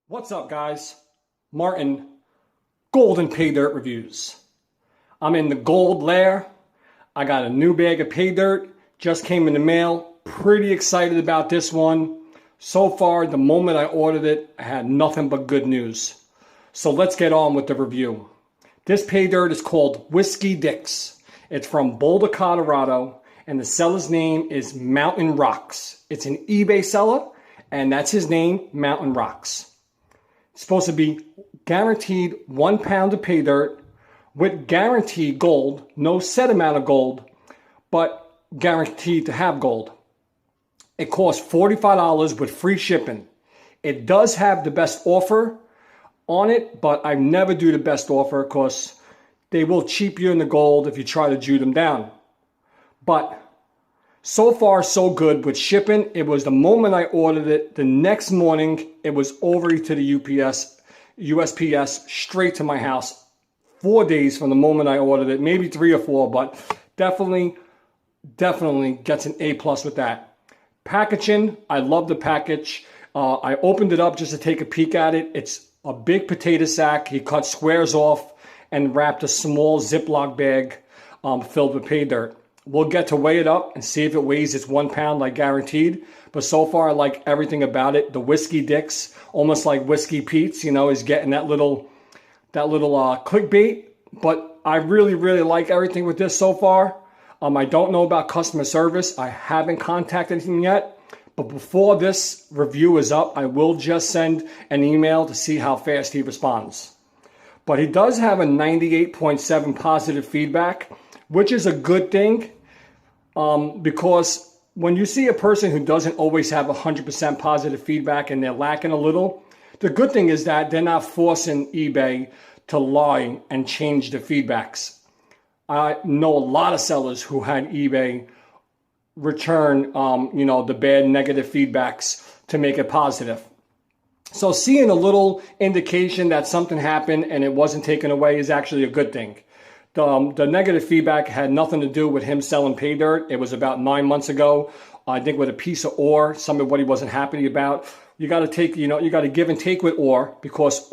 What's up, guys? Martin, Gold and Paydirt reviews. I'm in the gold lair. I got a new bag of Paydirt. Just came in the mail. Pretty excited about this one. So far, the moment I ordered it, I had nothing but good news. So let's get on with the review. This Paydirt is called Whiskey Dicks. It's from Boulder, Colorado, and the seller's name is MountainRocks. It's an eBay seller, and that's his name, MountainRocks. It's supposed to be guaranteed 1 pound of Paydirt with guaranteed gold, no set amount of gold, but guaranteed to have gold. It costs $45 with free shipping. It does have the best offer on it, but I never do the best offer because they will cheap you in the gold if you try to Jew them down. But so far, so good with shipping. It was the moment I ordered it, the next morning, it was over to the USPS, straight to my house. 4 days from the moment I ordered it, maybe 3 or 4, but definitely gets an A+ with that. Packaging, I love the package. I opened it up just to take a peek at it. It's a big potato sack. He cut squares off and wrapped a small Ziploc bag filled with Paydirt. We'll get to weigh it up and see if it weighs its 1 pound like guaranteed. But so far, I like everything about it. The Whiskey Dicks, almost like Whiskey Pete's, you know, is getting that little clickbait. But I really like everything with this so far. I don't know about customer service. I haven't contacted him yet. But before this review is up, I will just send an email to see how fast he responds. But he does have a 98.7 positive feedback, which is a good thing. Because when you see a person who doesn't always have 100% positive feedback and they're lacking a little, the good thing is that they're not forcing eBay to lie and change the feedbacks. I know a lot of sellers who had eBay return, the bad negative feedbacks to make it positive. So seeing a little indication that something happened and it wasn't taken away is actually a good thing. The negative feedback had nothing to do with him selling Paydirt. It was about 9 months ago, I think, with a piece of ore, some of what he wasn't happy about. You got to take, you got to give and take with ore, because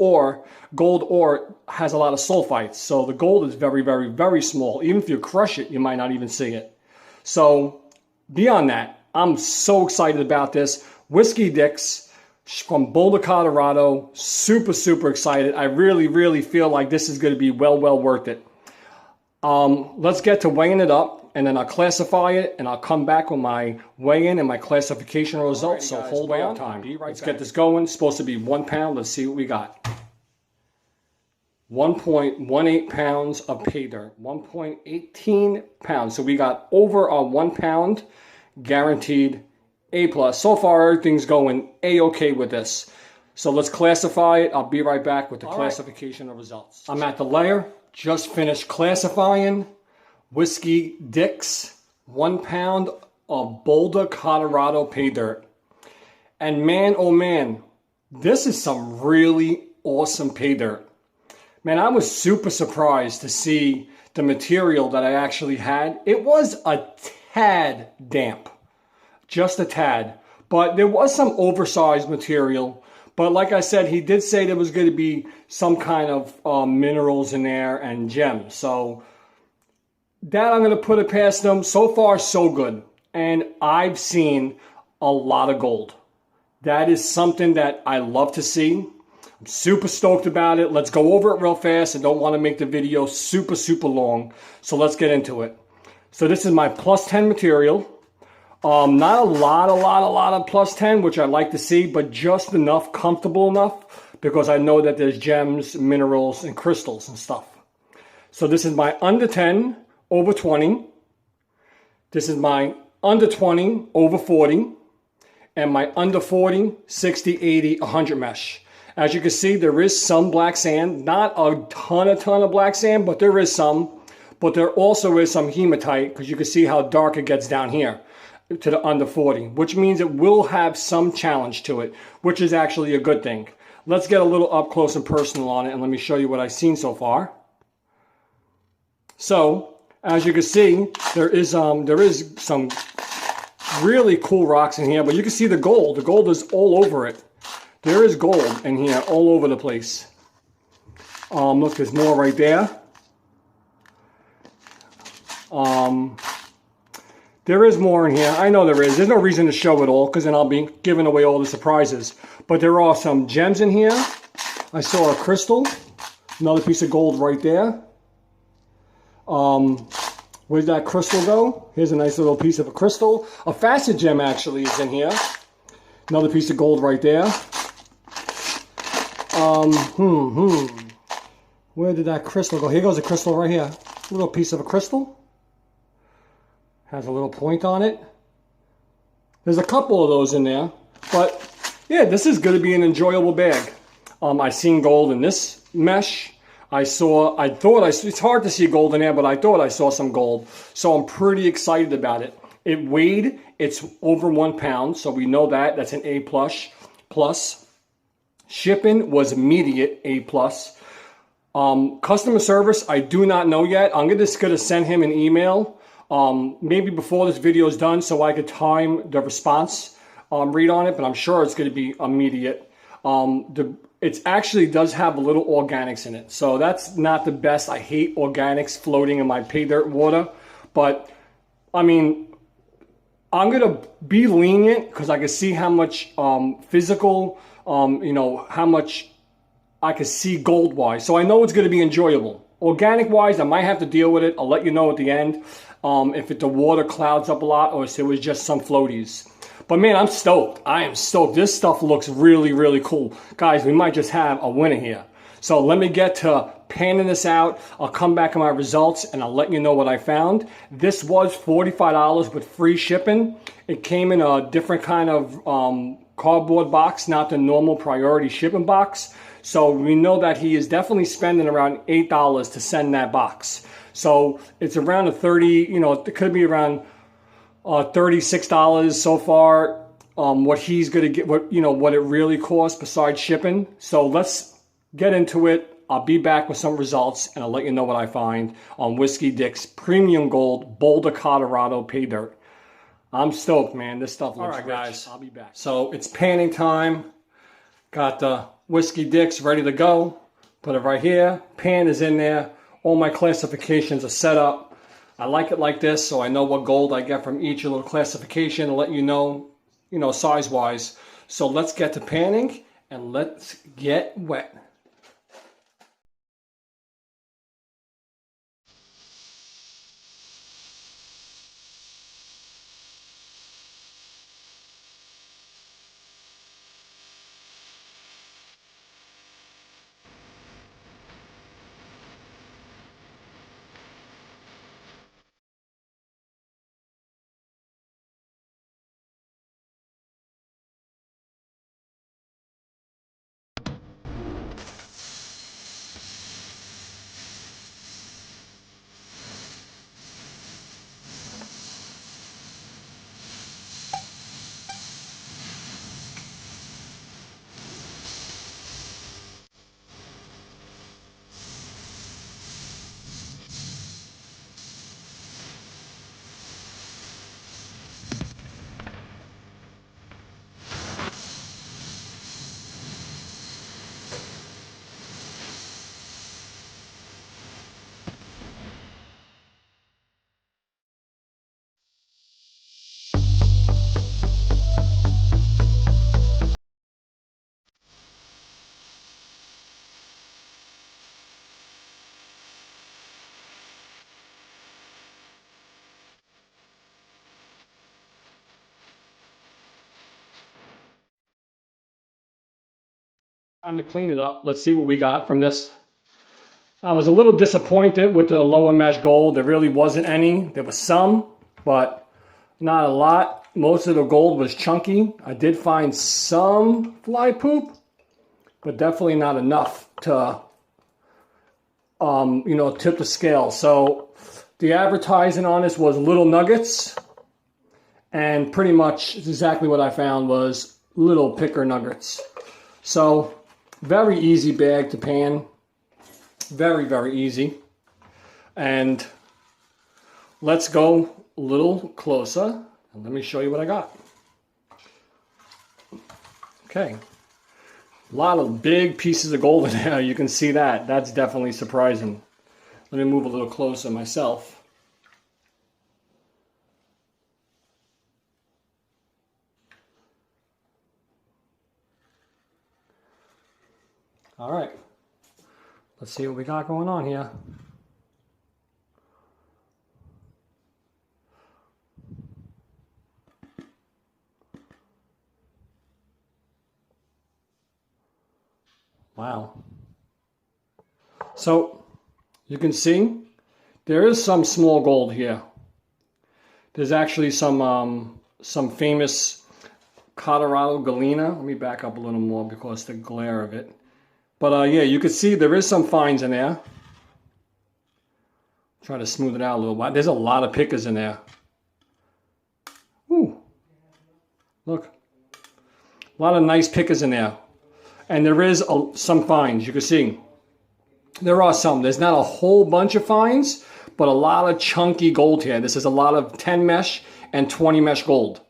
gold ore has a lot of sulfites. So the gold is very small. Even if you crush it, you might not even see it. So beyond that, I'm so excited about this. Whiskey Dicks from Boulder, Colorado. Super excited. I really feel like this is going to be well worth it. Let's get to weighing it up, and then I'll classify it, and I'll come back with my weigh-in and my classification results. So hold on. Let's get this going. It's supposed to be 1 pound. Let's see what we got. 1.18 pounds of Paydirt. 1.18 pounds. So we got over our 1 pound, guaranteed A+. So far, everything's going A-okay with this. So let's classify it. I'll be right back with the classification of results. I'm at the layer. Just finished classifying Whiskey Dicks, 1 pound of Boulder, Colorado Paydirt. And man, oh man, this is some really awesome Paydirt. Man, I was super surprised to see the material that I actually had. It was a tad damp, just a tad. But there was some oversized material. But like I said, he did say there was going to be some kind of minerals in there and gems. So that I'm going to put it past them. So far, so good. And I've seen a lot of gold. That is something that I love to see. I'm super stoked about it. Let's go over it real fast. I don't want to make the video super long. So let's get into it. So this is my +10 material. Not a lot of +10, which I like to see, but just enough, comfortable enough, because I know that there's gems, minerals, and crystals and stuff. So this is my under 10, over 20. This is my under 20, over 40. And my under 40, 60, 80, 100 mesh. As you can see, there is some black sand. Not a ton of black sand, but there is some. But there also is some hematite, because you can see how dark it gets down here to the under 40, which means it will have some challenge to it, which is actually a good thing. Let's get a little up close and personal on it, and let me show you what I've seen so far. So, as you can see, there is some really cool rocks in here, but you can see the gold. The gold is all over it. there is gold in here all over the place. Look, there's more right there. There is more in here. I know there is. There's no reason to show it all because then I'll be giving away all the surprises. But there are some gems in here. I saw a crystal. Another piece of gold right there. Where'd that crystal go? Here's a nice little piece of a crystal. A facet gem actually is in here. Another piece of gold right there. Where did that crystal go? Here goes a crystal right here. A little piece of a crystal. Has a little point on it. There's a couple of those in there. But yeah, this is going to be an enjoyable bag. I seen gold in this mesh. it's hard to see gold in there, but I thought I saw some gold. So I'm pretty excited about it. It's over 1 pound, so we know that. That's an A+. Plus, shipping was immediate A+. Customer service, I do not know yet. I'm just going to send him an email, maybe before this video is done, so I could time the response read on it, but I'm sure it's going to be immediate. It actually does have a little organics in it, so that's not the best. I hate organics floating in my Paydirt water, but I mean, I'm going to be lenient because I can see how much physical, how much I can see gold-wise. So I know it's going to be enjoyable. Organic-wise, I might have to deal with it. I'll let you know at the end if the water clouds up a lot or if it was just some floaties. But man, I'm stoked. I am stoked. This stuff looks really, really cool. Guys, we might just have a winner here. So let me get to panning this out. I'll come back on my results and I'll let you know what I found. This was $45 with free shipping. It came in a different kind of cardboard box, not the normal priority shipping box. So we know that he is definitely spending around $8 to send that box. So it's around a 30, it could be around $36 so far. What he's going to get, what it really costs besides shipping. So let's get into it. I'll be back with some results and I'll let you know what I find on Whiskey Dick's Premium Gold Boulder, Colorado Paydirt. I'm stoked, man. This stuff looks rich. Guys, I'll be back. So it's panning time. Got the Whiskey Dick's ready to go. Put it right here. Pan is in there. All my classifications are set up. I like it like this, so I know what gold I get from each little classification. I'll let you know, size-wise. So let's get to panning and let's get wet. Time to clean it up. Let's see what we got from this. I was a little disappointed with the lower mesh gold. There really wasn't any. There was some, but not a lot. Most of the gold was chunky. I did find some fly poop, but definitely not enough to, tip the scale. So the advertising on this was little nuggets, and pretty much exactly what I found was little picker nuggets. So very easy bag to pan. Very, very easy. And let's go a little closer and let me show you what I got. Okay. A lot of big pieces of gold in there. You can see that. That's definitely surprising. Let me move a little closer myself. All right. Let's see what we got going on here. Wow. So you can see there is some small gold here. There's actually some famous Colorado galena. Let me back up a little more because of the glare of it. But yeah, you can see there is some fines in there. Try to smooth it out a little bit. There's a lot of pickers in there. Ooh. Look. A lot of nice pickers in there. And there is some fines, you can see. There are some. There's not a whole bunch of fines, but a lot of chunky gold here. This is a lot of 10 mesh and 20 mesh gold.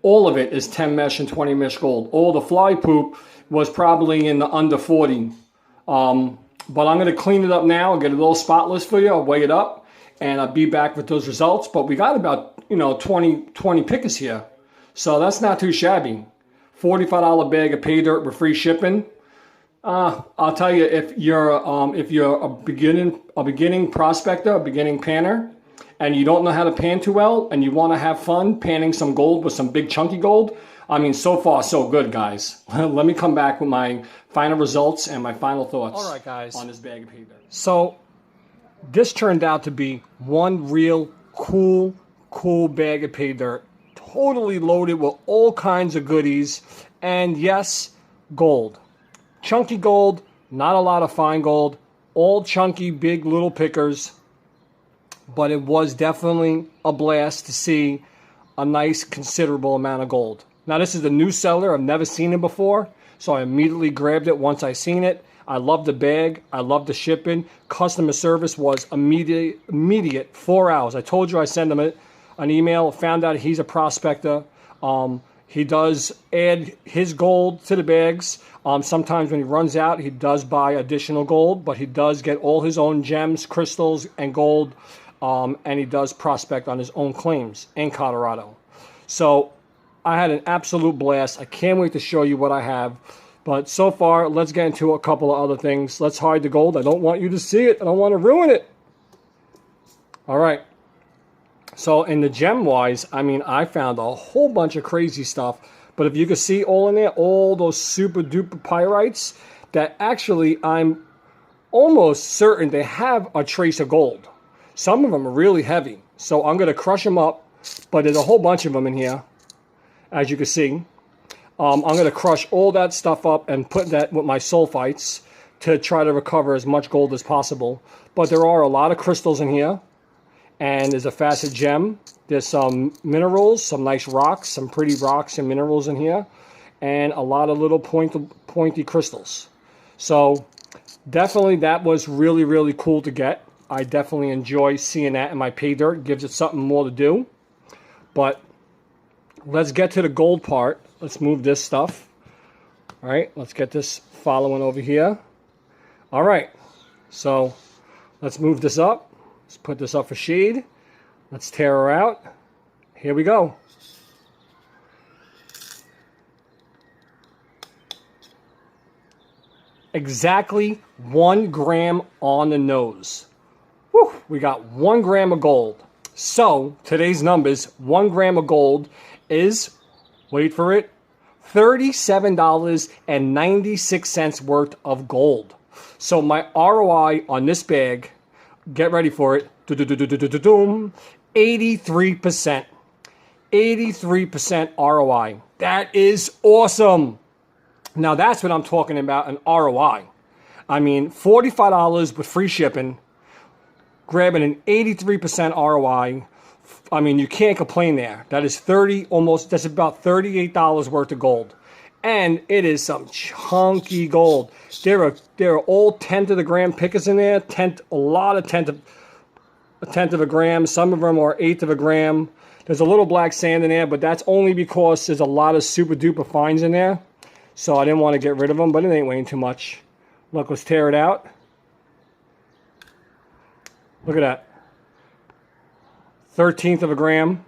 All of it is 10 mesh and 20 mesh gold. All the fly poop was probably in the under 40. But I'm going to clean it up now and get a little spotless for you. I'll weigh it up and I'll be back with those results. But we got about, 20 pickers here. So that's not too shabby. $45 bag of Paydirt with free shipping. I'll tell you, if you're a beginning prospector, a beginning panner, and you don't know how to pan too well, and you want to have fun panning some gold with some big chunky gold, I mean, so far so good, guys. Let me come back with my final results and my final thoughts. All right, guys, on this bag of Paydirt. So this turned out to be one real cool bag of Paydirt. Totally loaded with all kinds of goodies, and yes, gold. Chunky gold, not a lot of fine gold, all chunky, big little pickers, but it was definitely a blast to see a nice, considerable amount of gold. Now, this is a new seller. I've never seen him before, so I immediately grabbed it once I seen it. I love the bag. I love the shipping. Customer service was immediate 4 hours. I told you I sent him an email, found out he's a prospector. He does add his gold to the bags. Sometimes when he runs out, he does buy additional gold, but he does get all his own gems, crystals, and gold, and he does prospect on his own claims in Colorado. So I had an absolute blast. I can't wait to show you what I have. But so far, let's get into a couple of other things. Let's hide the gold. I don't want you to see it. I don't want to ruin it. All right. So in the gem-wise, I mean, I found a whole bunch of crazy stuff. But if you can see all in there, all those super-duper pyrites, that actually I'm almost certain they have a trace of gold. Some of them are really heavy. So I'm going to crush them up. But there's a whole bunch of them in here, as you can see. I'm going to crush all that stuff up and put that with my sulfites to try to recover as much gold as possible. But there are a lot of crystals in here. And there's a facet gem. There's some minerals, some nice rocks, some pretty rocks and minerals in here. And a lot of little pointy crystals. So definitely that was really, really cool to get. I definitely enjoy seeing that in my Paydirt. Gives it something more to do. But let's get to the gold part. Let's move this stuff. All right, let's get this following over here. All right, so let's move this up. Let's put this up for shade. Let's tear her out. Here we go. Exactly 1 gram on the nose. Whew, we got 1 gram of gold. So today's numbers, 1 gram of gold is, wait for it, $37.96 worth of gold. So my ROI on this bag, get ready for it, 83%. 83% ROI. That is awesome. Now that's what I'm talking about, an ROI. I mean, $45 with free shipping, grabbing an 83% ROI. I mean, you can't complain there. That is that's about $38 worth of gold. And it is some chunky gold. There are all 10 to the gram pickers in there. A lot of 10 to a tenth of a gram. Some of them are 1/8 of a gram. There's a little black sand in there, but that's only because there's a lot of super duper fines in there. So I didn't want to get rid of them, but it ain't weighing too much. Look, let's tear it out. Look at that. 1/13 of a gram.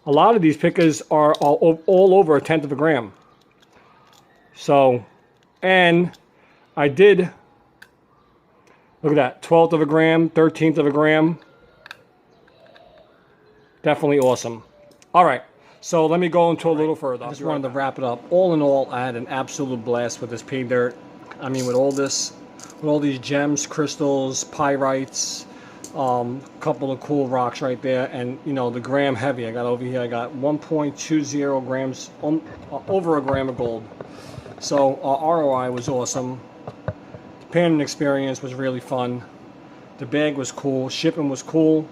A lot of these pickers are all over 1/10 of a gram. So, and I did, look at that, 1/12 of a gram, 1/13 of a gram. Definitely awesome. All right, so let me go into a little further. I just wanted to wrap it up. All in all, I had an absolute blast with this Paydirt. I mean, with all these gems, crystals, pyrites, couple of cool rocks right there, and you know the gram heavy. I got over here. I got 1.20 grams, over a gram of gold. So ROI was awesome. The panning experience was really fun. The bag was cool. Shipping was cool.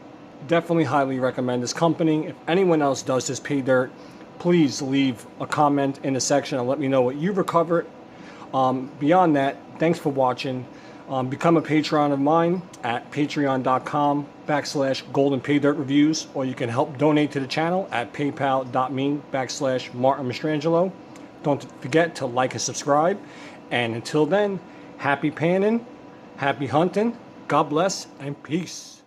Definitely highly recommend this company. If anyone else does this Paydirt, please leave a comment in the section and let me know what you've recovered. Beyond that, thanks for watching. Become a Patreon of mine at patreon.com/golden Paydirt reviews, or you can help donate to the channel at paypal.me/Martin Mastrangelo. Don't forget to like and subscribe. And until then, happy panning, happy hunting, God bless, and peace.